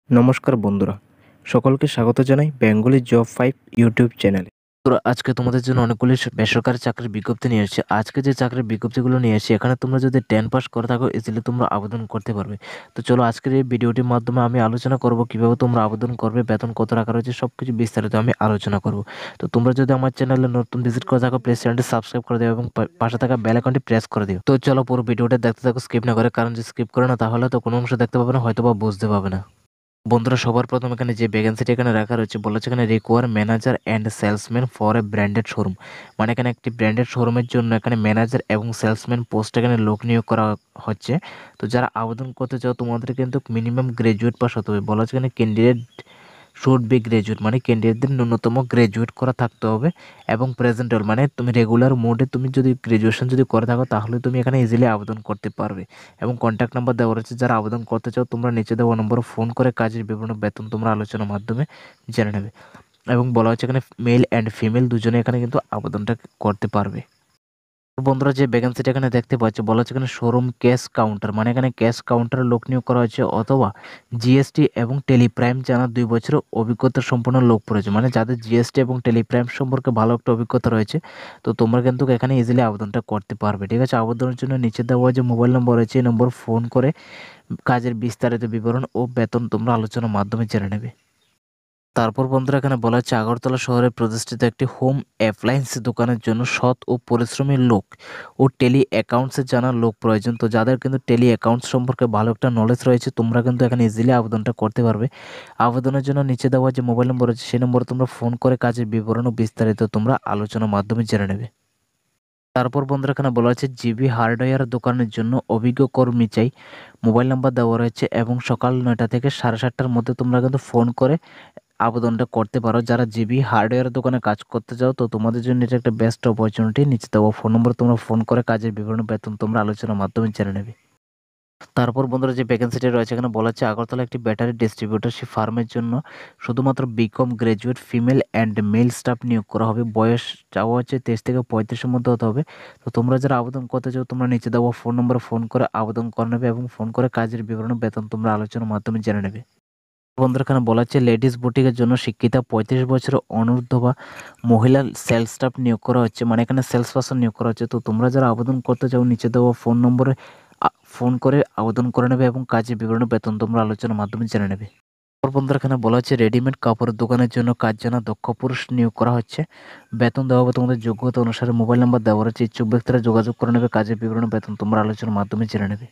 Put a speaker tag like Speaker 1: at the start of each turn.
Speaker 1: নমস্কার বন্ধুরা, সকলকে স্বাগত জানাই বেঙ্গলি জব 5 ইউটিউব চ্যানেলে। তো আজকে তোমাদের জন্য অনেকগুলি বেসরকারি চাকরির বিজ্ঞপ্তি নিয়ে এসেছি। আজকে যে চাকরির বিজ্ঞপ্তিগুলো নিয়ে এসেছি, এখানে তোমরা যদি 10 পাস করে থাকো ইজিলি তোমরা আবেদন করতে পারবে। তো চলো আজকের এই ভিডিওটির মাধ্যমে আমি আলোচনা করব কিভাবে তোমরা আবেদন করবে, বেতন কত টাকা রয়েছে, সব কিছু বিস্তারিত আমি আলোচনা করব। তো তোমরা যদি আমার চ্যানেলে নতুন ভিজিট করে থাকো প্লিজ চ্যানেলটি সাবস্ক্রাইব করে দিও এবং পাশে থাকা বেল আইকনটি প্রেস করে দিও। তো চলো পুরো ভিডিওটা দেখতে থাকো স্কিপ না করে, কারণ যে স্কিপ করে না তাহলে তো কোনো অংশ দেখতে পাবে না, হয়তো বা বুঝতে পাবে না। বন্ধুরা, সবার প্রথম এখানে যে ভ্যাকেন্সিটা এখানে রাখা রয়েছে বলেছে এখানে require manager and salesman for a branded showroom. মানে এখানে একটি ব্র্যান্ডেড শোরুমের জন্য এখানে ম্যানেজার এবং সেলসম্যান পোস্ট এখানে লোক নিয়োগ করা হচ্ছে। তো যারা আবেদন করতে চাও তোমাদের কিন্তু মিনিমাম গ্রাজুয়েট পাস হতে হবে। বলা হচ্ছে এখানে ক্যান্ডিডেট শুড বি গ্রাজুয়েট, মানে ক্যান্ডিডেটদের ন্যূনতম গ্রাজুয়েট করা থাকতে হবে এবং প্রেজেন্টেবল, মানে তুমি রেগুলার মোডে তুমি যদি গ্রাজুয়েশন যদি করে থাকো তাহলে তুমি এখানে ইজিলি আবেদন করতে পারবে। এবং কন্ট্যাক্ট নাম্বার দেওয়া রয়েছে, যারা আবেদন করতে চাও তোমরা নিচে দেওয়া নম্বরে ফোন করে কাজের বিবরণ বেতন তোমরা আলোচনার মাধ্যমে জেনে নেবে। এবং বলা হচ্ছে এখানে মেল অ্যান্ড ফিমেল দুজনে এখানে কিন্তু আবেদনটা করতে পারবে। বন্ধুরা, যে ভ্যাকেন্সিটা এখানে দেখতে পাচ্ছি বলা হচ্ছে এখানে শোরুম ক্যাশ কাউন্টার, মানে এখানে ক্যাশ কাউন্টারে লোক নিয়োগ করা হয়েছে, অথবা জিএসটি এবং টেলিপ্রাইম জানা 2 বছরের অভিজ্ঞতা সম্পন্ন লোক পড়েছে, মানে যাদের জিএসটি এবং টেলিপ্রাইম সম্পর্কে ভালো একটা অভিজ্ঞতা রয়েছে। তো তোমরা কিন্তু এখানে ইজিলি আবেদনটা করতে পারবে। ঠিক আছে, আবেদনের জন্য নিচে দেওয়া যে মোবাইল নম্বর রয়েছে এই নম্বর ফোন করে কাজের বিস্তারিত বিবরণ ও বেতন তোমরা আলোচনার মাধ্যমে জেনে নেবে। তারপর বন্ধুরা, এখানে বলা হচ্ছে আগরতলা শহরে প্রতিষ্ঠিত একটি হোম অ্যাপ্লায়েন্স দোকানের জন্য সৎ ও পরিশ্রমী লোক ও টেলি অ্যাকাউন্টসের জানা লোক প্রয়োজন। তো যাদের কিন্তু টেলি অ্যাকাউন্টস সম্পর্কে ভালো একটা নলেজ রয়েছে তোমরা কিন্তু এখানে ইজিলি আবেদনটা করতে পারবে। আবেদনের জন্য নিচে দেওয়া যে মোবাইল নম্বর রয়েছে সেই নম্বরে তোমরা ফোন করে কাজের বিবরণ ও বিস্তারিত তোমরা আলোচনার মাধ্যমে জেনে নেবে। তারপর বন্ধুরা, এখানে বলা হচ্ছে জিবি হার্ডওয়্যার দোকানের জন্য অভিজ্ঞ কর্মী চাই। মোবাইল নাম্বার দেওয়া রয়েছে এবং সকাল 9টা থেকে 7:30টার মধ্যে তোমরা কিন্তু ফোন করে আবেদনটা করতে পারো। যারা জিবি হার্ডওয়্যার দোকানে কাজ করতে চাও তো তোমাদের জন্য এটা একটা বেস্ট অপরচুনিটি। নিচে দেওয়া ফোন নম্বর তোমরা ফোন করে কাজের বিবরণ বেতন তোমরা আলোচনার মাধ্যমে জেনে নেবে। তারপর বন্ধুরা, যে ভ্যাকেন্সিটি রয়েছে এখানে বলা হচ্ছে আগরতলা একটি ব্যাটারি ডিস্ট্রিবিউটরশিপ ফার্মের জন্য শুধুমাত্র BCom graduate female and male staff নিয়োগ করা হবে। বয়স চাওয়া হচ্ছে 23 থেকে 35-এর মধ্যে হতে হবে। তো তোমরা যারা আবেদন করতে চাও তোমরা নিচে দেওয়া ফোন নম্বরে ফোন করে আবেদন করে নেবে এবং ফোন করে কাজের বিবরণ বেতন তোমরা আলোচনার মাধ্যমে জেনে নেবে। বন্ধুরা, এখানে বলা হচ্ছে লেডিস বুটিকের জন্য শিক্ষিতা 35 বছরের অনূর্ধ্ব বা মহিলা সেলস স্টাফ নিয়োগ করা হচ্ছে, মানে এখানে সেলস পারসন নিয়োগ করা হচ্ছে। তো তোমরা যারা আবেদন করতে চাও নিচে দেওয়া ফোন নম্বরে ফোন করে আবেদন করে নেবে এবং কাজের বিবরণ বেতন তোমরা আলোচনার মাধ্যমে জেনে নেবে। তারপর বন্ধুরা, এখানে বলা হচ্ছে রেডিমেড কাপড়ের দোকানের জন্য কাজ জানা দক্ষ পুরুষ নিয়োগ করা হচ্ছে। বেতন দেওয়া হবে তোমাদের যোগ্যতা অনুসারে। মোবাইল নাম্বার দেওয়া রয়েছে, ইচ্ছুক ব্যক্তিরা যোগাযোগ করে নেবে, কাজের বিবরণ বেতন তোমরা আলোচনার মাধ্যমে জেনে নেবে।